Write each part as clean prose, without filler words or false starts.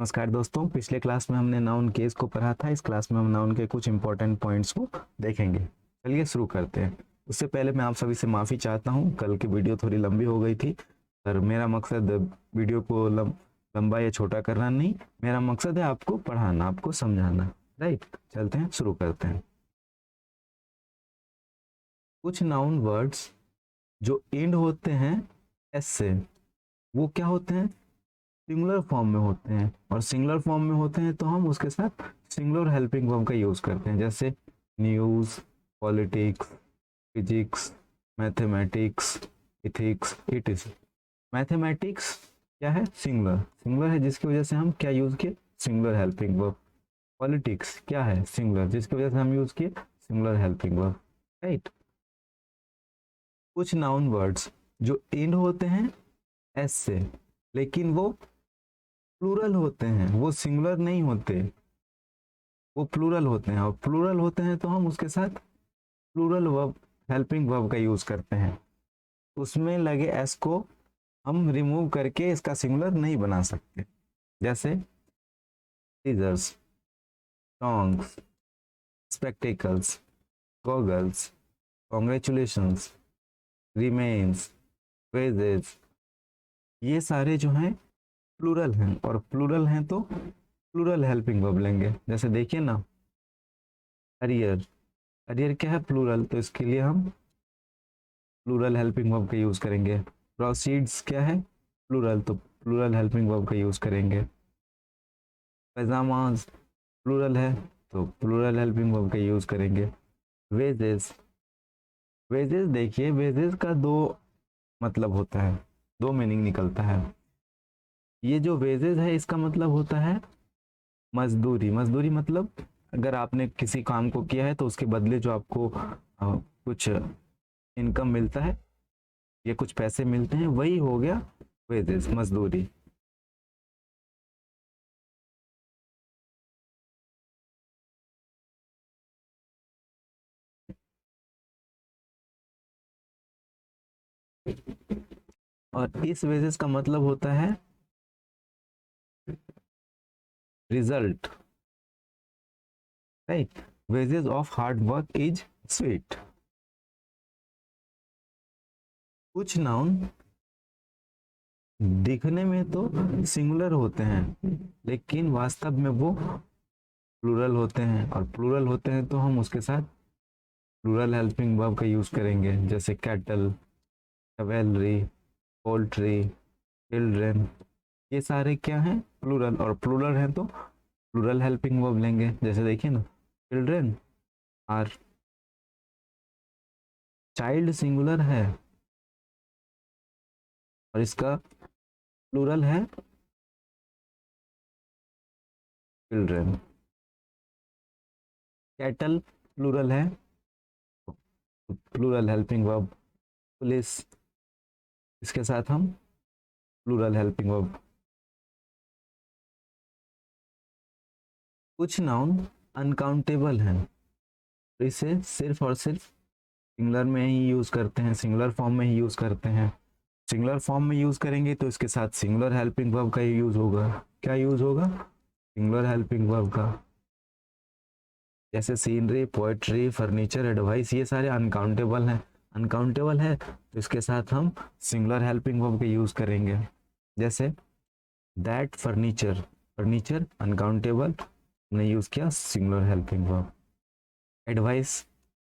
नमस्कार दोस्तों, पिछले क्लास में हमने नाउन केस को पढ़ा था। इस क्लास में हम नाउन के कुछ इंपॉर्टेंट पॉइंट्स को देखेंगे। चलिए शुरू करते हैं। उससे पहले मैं आप सभी से माफ़ी चाहता हूं, कल की वीडियो थोड़ी लंबी हो गई थी। पर मेरा मकसद वीडियो को लंबा या छोटा करना नहीं, मेरा मकसद है आपको पढ़ाना, आपको समझाना। राइट, चलते हैं, शुरू करते हैं। कुछ नाउन वर्ड्स जो एंड होते हैं एस से, वो क्या होते हैं? सिंगुलर फॉर्म में होते हैं। और सिंगुलर फॉर्म में होते हैं तो हम उसके साथ सिंगुलर हेल्पिंग वर्ब का यूज करते हैं, जैसे news, politics, physics, mathematics, ethics, इटिस। मैथमेटिक्स क्या है? सिंगुलर। सिंगुलर है जिसकी वजह से हम क्या यूज किए? Singular helping verb. पॉलिटिक्स क्या है? सिंगुलर, जिसकी वजह से हम यूज किए सिंगुलर हेल्पिंग वर्ब। राइट। कुछ नाउन वर्ड्स जो एंड होते हैं एस से, लेकिन वो प्लूरल होते हैं, वो सिंगुलर नहीं होते, वो प्लूरल होते हैं। और प्लूरल होते हैं तो हम उसके साथ प्लूरल वर्ब, हेल्पिंग वर्ब का यूज करते हैं। उसमें लगे एस को हम रिमूव करके इसका सिंगुलर नहीं बना सकते, जैसे scissors, songs, spectacles, goggles, congratulations, remains, wages, ये सारे जो हैं प्लूरल हैं। और प्लूरल हैं तो प्लूरल हेल्पिंग वर्ब लेंगे। जैसे देखिए ना, अरियर, अरियर क्या है? प्लूरल, तो इसके लिए हम प्लूरल हेल्पिंग वर्ब का यूज करेंगे। प्रोसीड्स क्या है? प्लूरल, तो प्लूरल हेल्पिंग वर्ब का यूज करेंगे। पैजामाज प्लूरल है तो प्लूरल हेल्पिंग वर्ब का यूज करेंगे। वेजेस, वेजेस देखिए, वेजेस का दो मतलब होता है, दो मीनिंग निकलता है। ये जो वेजेस है इसका मतलब होता है मजदूरी। मजदूरी मतलब अगर आपने किसी काम को किया है तो उसके बदले जो आपको कुछ इनकम मिलता है या कुछ पैसे मिलते हैं, वही हो गया वेजेस, मजदूरी। और इस वेजेस का मतलब होता है result. Right, wages of hard work is sweet. कुछ नाउन दिखने में तो सिंगुलर होते हैं, लेकिन वास्तव में वो प्लूरल होते हैं। और प्लूरल होते हैं तो हम उसके साथ प्लूरल हेल्पिंग वर्ब का यूज करेंगे, जैसे कैटल, कैवेलरी, पोल्ट्री, चिल्ड्रेन। ये सारे क्या हैं? प्लूरल। और प्लूरल हैं तो प्लूरल हेल्पिंग वर्ब लेंगे। जैसे देखिए ना, चिल्ड्रेन आर, चाइल्ड सिंगुलर है और इसका प्लूरल है चिल्ड्रेन। कैटल प्लूरल है, प्लूरल हेल्पिंग वर्ब। पुलिस, इसके साथ हम प्लूरल हेल्पिंग वर्ब। कुछ नाउन अनकाउंटेबल हैं, तो इसे सिर्फ और सिर्फ सिंगुलर में ही यूज करते हैं, सिंगुलर फॉर्म में ही यूज करते हैं। सिंगुलर फॉर्म में यूज करेंगे तो इसके साथ सिंगुलर हेल्पिंग वर्ब का ही यूज होगा। क्या यूज होगा? सिंगुलर हेल्पिंग वर्ब का। जैसे सीनरी, पोएट्री, फर्नीचर, एडवाइस, ये सारे अनकाउंटेबल हैं। अनकाउंटेबल है तो इसके साथ हम सिंगुलर हेल्पिंग वर्ब का यूज करेंगे। जैसे दैट फर्नीचर, फर्नीचर अनकाउंटेबल, हमने यूज किया सिंगुलर हेल्पिंग वर्ब। एडवाइस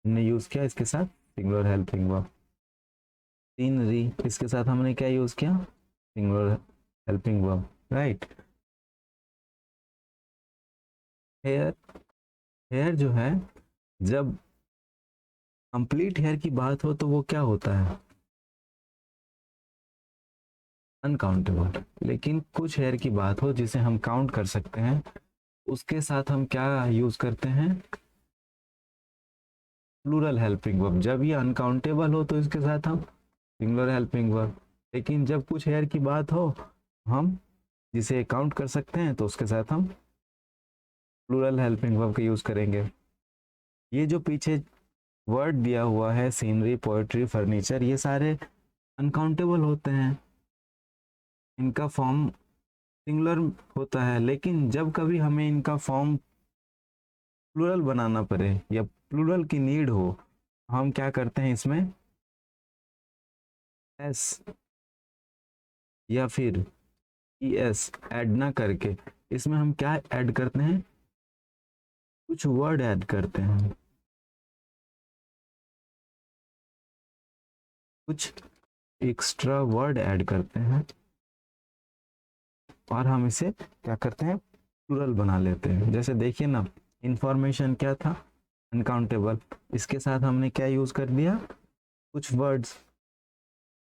हमने यूज किया इसके साथ सिंगुलर हेल्पिंग वर्ब। सीनरी, इसके साथ हमने क्या यूज किया? Singular helping verb. Right. Here, here जो है, जब कंप्लीट हेयर की बात हो तो वो क्या होता है? अनकाउंटेबल। लेकिन कुछ हेयर की बात हो जिसे हम काउंट कर सकते हैं, उसके साथ हम क्या यूज करते हैं? Plural helping verb. जब ये अनकाउंटेबल हो तो इसके साथ हम सिंगुलर हेल्पिंग वर्ब। लेकिन जब कुछ हेयर की बात हो, हम जिसे काउंट कर सकते हैं, तो उसके साथ हम प्लूरल हेल्पिंग वर्ब का यूज करेंगे। ये जो पीछे वर्ड दिया हुआ है, सीनरी, पोएट्री, फर्नीचर, ये सारे अनकाउंटेबल होते हैं। इनका फॉर्म सिंगुलर होता है, लेकिन जब कभी हमें इनका फॉर्म प्लूरल बनाना पड़े या प्लूरल की नीड हो, हम क्या करते हैं इसमें एस या फिर ई एस ऐड ना करके इसमें हम क्या ऐड करते हैं, कुछ वर्ड ऐड करते हैं, कुछ एक्स्ट्रा वर्ड ऐड करते हैं और हम इसे क्या करते हैं, प्लूरल बना लेते हैं। जैसे देखिए ना, इंफॉर्मेशन क्या था, अनकाउंटेबल, इसके साथ हमने क्या यूज कर दिया, कुछ वर्ड्स,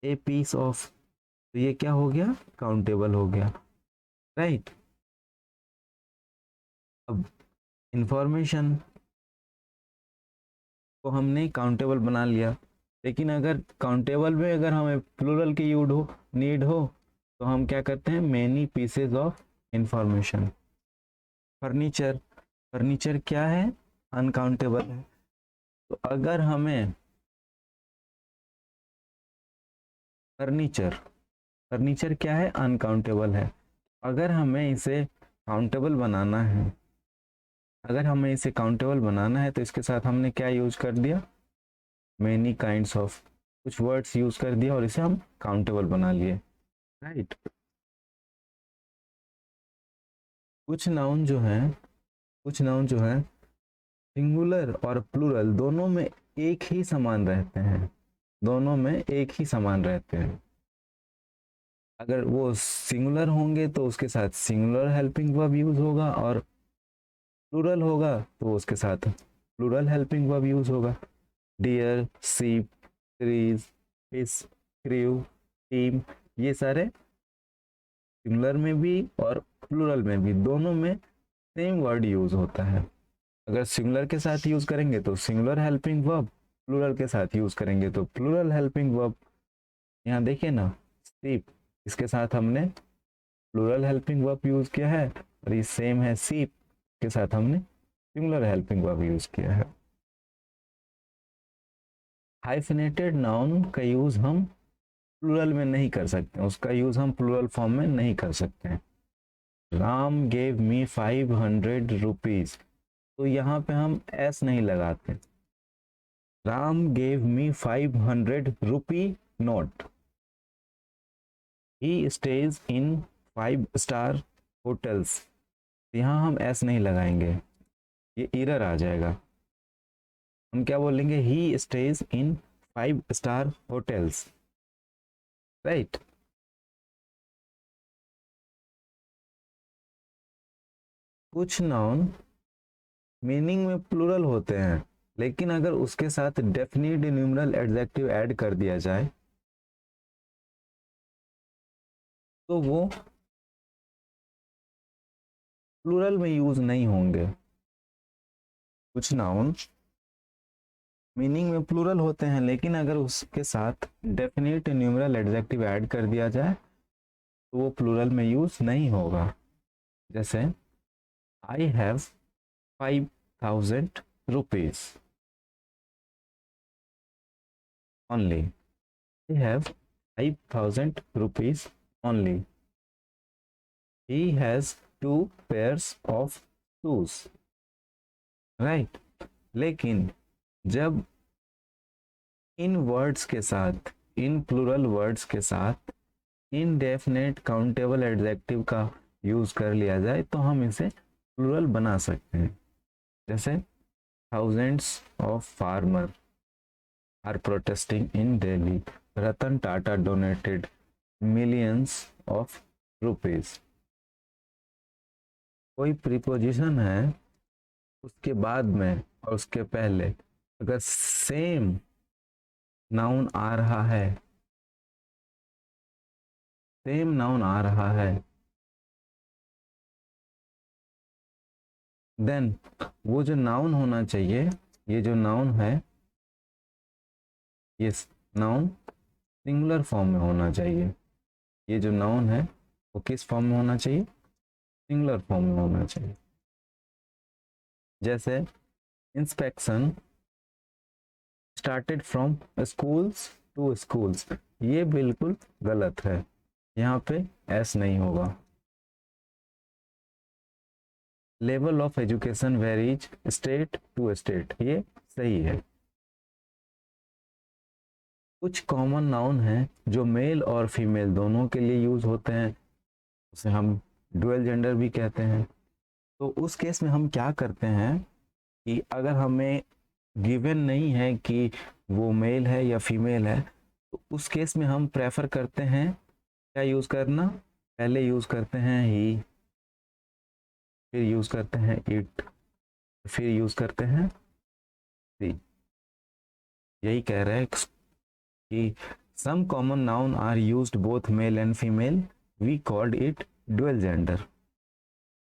ए पीस ऑफ, तो ये क्या हो गया, काउंटेबल हो गया, राइट। अब इंफॉर्मेशन को हमने काउंटेबल बना लिया, लेकिन अगर काउंटेबल में अगर हमें प्लूरल की नीड हो तो हम क्या करते हैं, many pieces of information. Furniture, furniture क्या है, अनकाउंटेबल है, तो अगर हमें फर्नीचर, फर्नीचर क्या है, अनकाउंटेबल है, अगर हमें इसे काउंटेबल बनाना है, अगर हमें इसे काउंटेबल बनाना है तो इसके साथ हमने क्या यूज कर दिया, मेनी काइंड्स ऑफ, कुछ वर्ड्स यूज कर दिया और इसे हम काउंटेबल बना लिए, राइट। कुछ नाउन जो है, कुछ नाउन जो है सिंगुलर और प्लूरल दोनों में एक ही समान रहते हैं, दोनों में एक ही समान रहते हैं। अगर वो सिंगुलर होंगे तो उसके साथ सिंगुलर हेल्पिंग वर्ब यूज होगा, और प्लूरल होगा तो उसके साथ प्लूरल हेल्पिंग वर्ब यूज होगा। डियर, सीप, ट्रीज, फिश, क्रू, टीम, ये सारे सिंगुलर में भी और प्लूरल में भी, दोनों में सेम वर्ड यूज होता है। अगर सिंगुलर के साथ यूज करेंगे तो सिंगुलर हेल्पिंग वर्ब, प्लूरल के साथ यूज करेंगे तो प्लूरल हेल्पिंग वर्ब। यहाँ देखिए ना, सीप, इसके साथ हमने प्लूरल हेल्पिंग वर्ब यूज किया है, और ये सेम है सीप के साथ हमने सिंगुलर हेल्पिंग वर्ब यूज किया है। हाइफिनेटेड नाउन का यूज हम प्लूरल में नहीं कर सकते, उसका यूज हम प्लूरल फॉर्म में नहीं कर सकते हैं। राम गेव मी 500 रुपीज, तो यहाँ पे हम एस नहीं लगाते, Ram gave me 500 rupee note, he stays in 5 star hotels, यहाँ हम एस नहीं लगाएंगे, ये एरर आ जाएगा। हम क्या बोलेंगे, ही stays in 5 star hotels, right. कुछ नाउन मीनिंग में प्लूरल होते हैं, लेकिन अगर उसके साथ डेफिनिट न्यूमरल एडजेक्टिव ऐड कर दिया जाए तो वो प्लूरल में यूज नहीं होंगे। कुछ नाउन मीनिंग में प्लूरल होते हैं, लेकिन अगर उसके साथ डेफिनिट न्यूमरल एडजेक्टिव ऐड कर दिया जाए तो वो प्लूरल में यूज नहीं होगा। जैसे I have 5,000 rupees only, I have 5,000 rupees only, he has 2 pairs of shoes, right. लेकिन जब इन वर्ड्स के साथ, इन प्लूरल वर्ड्स के साथ इनडेफिनेट काउंटेबल एडजेक्टिव का यूज कर लिया जाए तो हम इसे प्लूरल बना सकते हैं। जैसे thousands of farmer are protesting in Delhi, Ratan Tata donated millions of rupees. कोई प्रीपोजिशन है, उसके बाद में और उसके पहले अगर सेम नाउन आ रहा है, सेम नाउन आ रहा है, देन वो जो नाउन होना चाहिए, ये जो नाउन है, ये नाउन सिंगुलर फॉर्म में होना चाहिए। ये जो नाउन है वो किस फॉर्म में होना चाहिए, सिंगुलर फॉर्म में होना चाहिए। जैसे inspection started from schools to schools, ये बिल्कुल गलत है, यहाँ पे एस नहीं होगा। Level of education varies state to state, ये सही है। कुछ कॉमन नाउन हैं जो मेल और फीमेल दोनों के लिए यूज होते हैं, उसे हम डुअल जेंडर भी कहते हैं। तो उस केस में हम क्या करते हैं कि अगर हमें गिवन नहीं है कि वो मेल है या फीमेल है, तो उस केस में हम प्रेफर करते हैं क्या यूज करना, पहले यूज करते हैं ही, फिर यूज करते हैं इट, फिर यूज करते हैं सी। यही कह रहा है कि some common noun are used both male and female, we called it dual gender.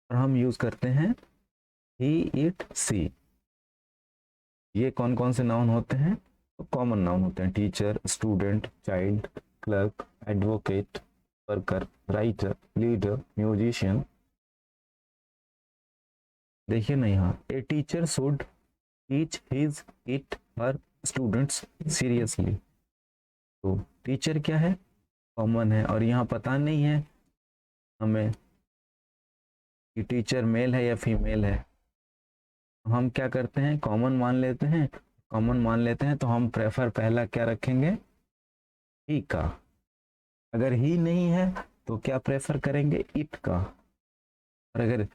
और हम यूज करते हैं ही इट सी। ये कौन कौन से नाउन होते हैं, तो कॉमन नाउन होते हैं teacher, student, child, clerk, advocate, worker, writer, leader, musician. देखिए ना यहाँ, a teacher should teach his it her students seriously. तो टीचर क्या है, कॉमन है, और यहाँ पता नहीं है हमें कि टीचर मेल है या फीमेल है। हम क्या करते हैं, कॉमन मान लेते हैं। कॉमन मान लेते हैं तो हम प्रेफर पहला क्या रखेंगे, ही का। अगर ही नहीं है तो क्या प्रेफर करेंगे, इट का। और अगर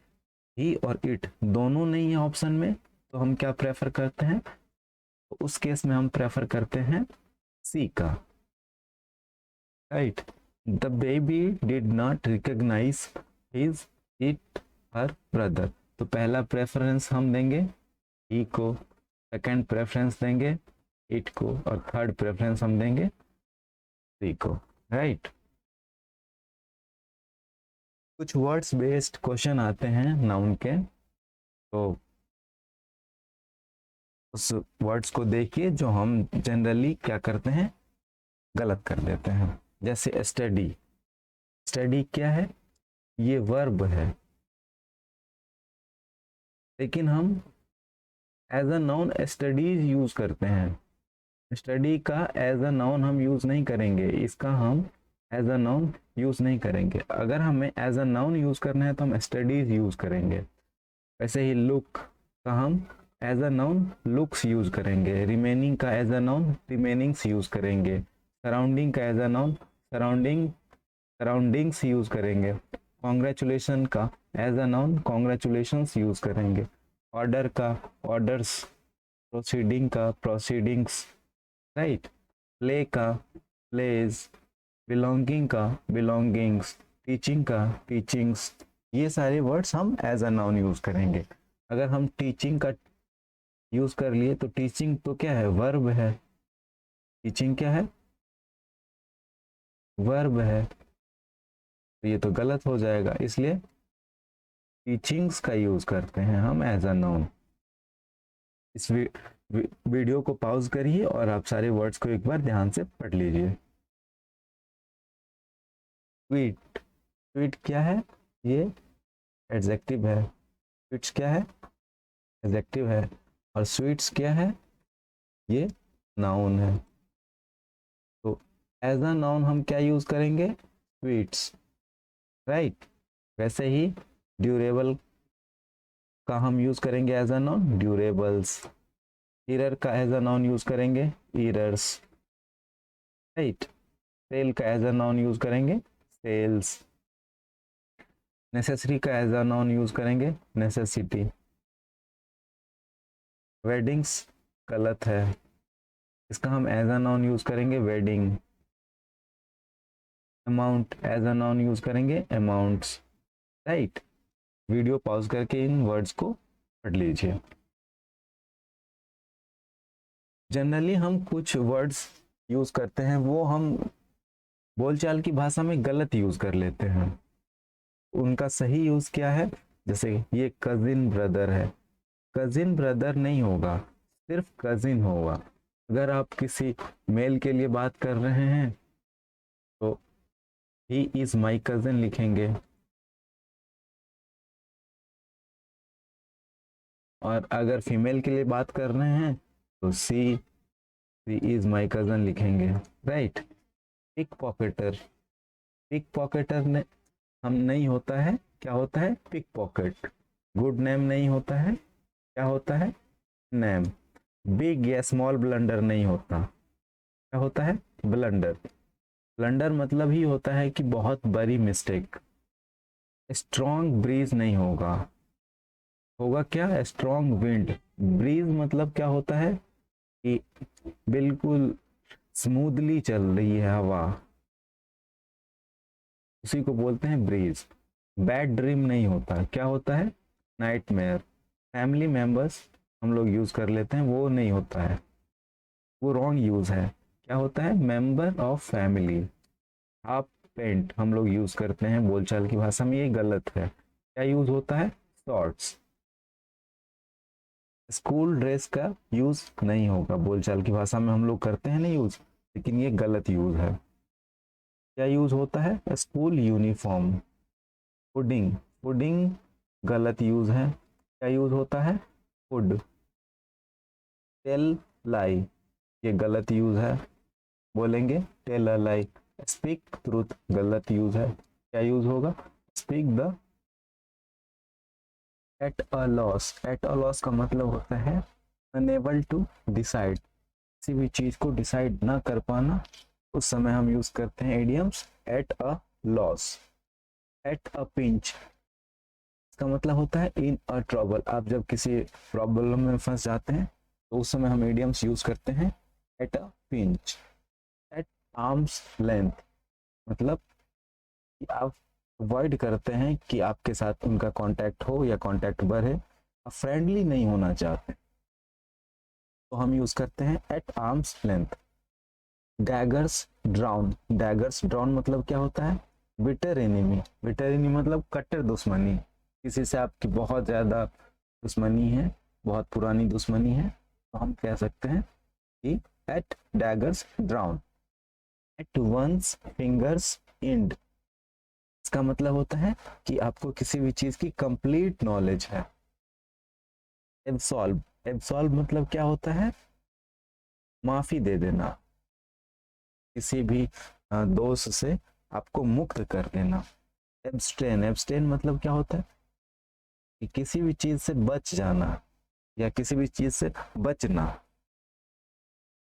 ही और इट दोनों नहीं है ऑप्शन में, तो हम क्या प्रेफर करते हैं, तो उस केस में हम प्रेफर करते हैं सी का। Right, the baby did not recognise his it her brother. तो पहला प्रेफरेंस हम देंगे ही को, सेकंड प्रेफरेंस देंगे इट को, और थर्ड प्रेफरेंस हम देंगे सी को। राइट, कुछ वर्ड्स बेस्ड क्वेश्चन आते हैं नाउन के, तो उस वर्ड्स को देखिए जो हम जनरली क्या करते हैं, गलत कर देते हैं। जैसे स्टडी, स्टडी क्या है, ये वर्ब है, लेकिन हम as a noun studies use करते हैं। स्टडी का एज अ नाउन हम यूज नहीं करेंगे, इसका हम एज अ नाउन यूज नहीं करेंगे। अगर हमें एज अ नाउन यूज करना है तो हम स्टडीज यूज करेंगे। वैसे ही लुक का हम as a noun looks use करेंगे, रिमेनिंग का as a noun remainings use करेंगे, सराउंडिंग का as a noun surroundings use करेंगे, कॉन्ग्रेचुलेशन का as a noun congratulations use करेंगे, ऑर्डर का ऑर्डर्स, प्रोसीडिंग का प्रोसीडिंग्स। राइट, प्ले का प्लेज, बिलोंगिंग का बिलोंगिंग्स, टीचिंग का टीचिंग्स। ये सारे वर्ड्स हम एज अ नाउन यूज करेंगे। अगर हम टीचिंग का यूज कर लिए तो टीचिंग तो क्या है, वर्ब है। टीचिंग क्या है, वर्ब है, तो ये तो गलत हो जाएगा, इसलिए टीचिंग्स का यूज करते हैं हम एज अ नाउन। इस वीडियो को पॉज करिए और आप सारे वर्ड्स को एक बार ध्यान से पढ़ लीजिए। स्वीट, स्वीट क्या है, ये एडजेक्टिव है। स्वीट्स क्या है, एडजेक्टिव है। और स्वीट्स क्या है, ये नाउन है। तो एज अ नाउन हम क्या यूज करेंगे, स्वीट्स। राइट, वैसे ही ड्यूरेबल का हम यूज करेंगे as a noun durables. Error का एज अ नाउन यूज करेंगे ईरर्स। राइट, सेल का एज अ नाउन यूज करेंगे सेल्स। नेसेसरी का एज अ नाउन यूज करेंगे नेसेसिटी। वेडिंग्स गलत है, इसका हम एज अ नाउन यूज करेंगे wedding. Amount as a noun use करेंगे अमाउंट्स। राइट, वीडियो पॉज करके इन वर्ड्स को पढ़ लीजिए। जनरली हम कुछ वर्ड्स यूज करते हैं, वो हम बोलचाल की भाषा में गलत यूज कर लेते हैं। उनका सही यूज क्या है, जैसे ये कजिन ब्रदर है, कजिन ब्रदर नहीं होगा, सिर्फ कजिन होगा। अगर आप किसी मेल के लिए बात कर रहे हैं तो ही इज माई कजिन लिखेंगे, और अगर फीमेल के लिए बात कर रहे हैं तो सी इज माई कजन लिखेंगे। राइट, पिक पॉकेटर, पिक पॉकेटर ने हम नहीं होता है, क्या होता है, पिक पॉकेट। गुड नेम नहीं होता है, क्या होता है? नेम। बिग या स्मॉल ब्लंडर नहीं होता, क्या होता है? ब्लंडर। ब्लंडर मतलब ही होता है कि बहुत बड़ी मिस्टेक। स्ट्रॉन्ग ब्रीज नहीं होगा, होगा क्या? Strong wind. ब्रीज मतलब क्या होता है कि बिल्कुल स्मूथली चल रही है हवा, उसी को बोलते हैं ब्रीज। बैड ड्रीम नहीं होता, क्या होता है? नाइटमेयर। फैमिली मेंबर्स हम लोग यूज कर लेते हैं, वो नहीं होता है, वो रॉन्ग यूज है। क्या होता है? Member of family. Half pant हम लोग यूज करते हैं बोलचाल की भाषा में, ये गलत है। क्या यूज होता है? शॉर्ट्स। स्कूल ड्रेस का यूज नहीं होगा बोलचाल की भाषा में, हम लोग करते हैं ना यूज, लेकिन ये गलत यूज है। क्या यूज होता है? School uniform. पुडिंग। पुडिंग गलत यूज है, क्या यूज होता है? फूड। टेल लाई, ये गलत यूज है, बोलेंगे tell a lie. Speak truth गलत यूज है, क्या यूज होगा? Speak the. At a loss. At a loss का मतलब होता है अनेबल टू डिसाइड, किसी भी चीज को डिसाइड ना कर पाना, उस समय हम यूज करते हैं idioms eight a loss. At a pinch, इसका मतलब होता है इन अ ट्रबल। आप जब किसी प्रॉब्लम में फंस जाते हैं तो उस समय हम इडियम्स यूज करते हैं at a pinch. At arms length मतलब कि आप अवॉइड करते हैं कि आपके साथ उनका कांटेक्ट हो या कांटेक्ट बढ़े, आप फ्रेंडली नहीं होना चाहते, तो हम यूज करते हैं at arms length. Daggers drawn. Daggers drawn मतलब क्या होता है? Bitter enemy. बिटर एनिमी मतलब कट्टर दुश्मनी, किसी से आपकी बहुत ज्यादा दुश्मनी है, बहुत पुरानी दुश्मनी है, तो हम कह सकते हैं कि at daggers drawn. At one's fingers end, इसका मतलब होता है कि आपको किसी भी चीज की कंप्लीट नॉलेज है। एब्सॉल्व। एब्सॉल्व मतलब क्या होता है? माफी दे देना, किसी भी दोष से आपको मुक्त कर देना। एब्सटेन। एब्सटेन मतलब क्या होता है? कि किसी भी चीज से बच जाना या किसी भी चीज से बचना।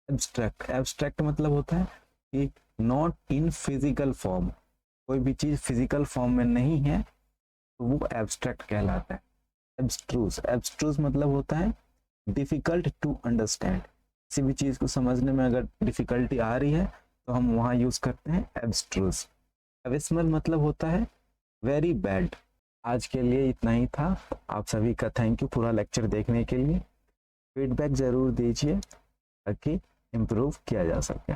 एब्स्ट्रैक्ट। एब्स्ट्रैक्ट मतलब होता है कि नॉट इन फिजिकल फॉर्म, कोई भी चीज फिजिकल फॉर्म में नहीं है तो वो एब्स्ट्रैक्ट कहलाता है। एब्स्ट्रूस। एब्स्ट्रूस मतलब होता है डिफिकल्ट टू अंडरस्टैंड, किसी भी चीज को समझने में अगर डिफिकल्टी आ रही है तो हम वहां यूज करते हैं एब्स्ट्रूस। एबिसमल मतलब होता है वेरी बैड। आज के लिए इतना ही था, आप सभी का थैंक यू पूरा लेक्चर देखने के लिए। फीडबैक जरूर दीजिए ताकि इम्प्रूव किया जा सके।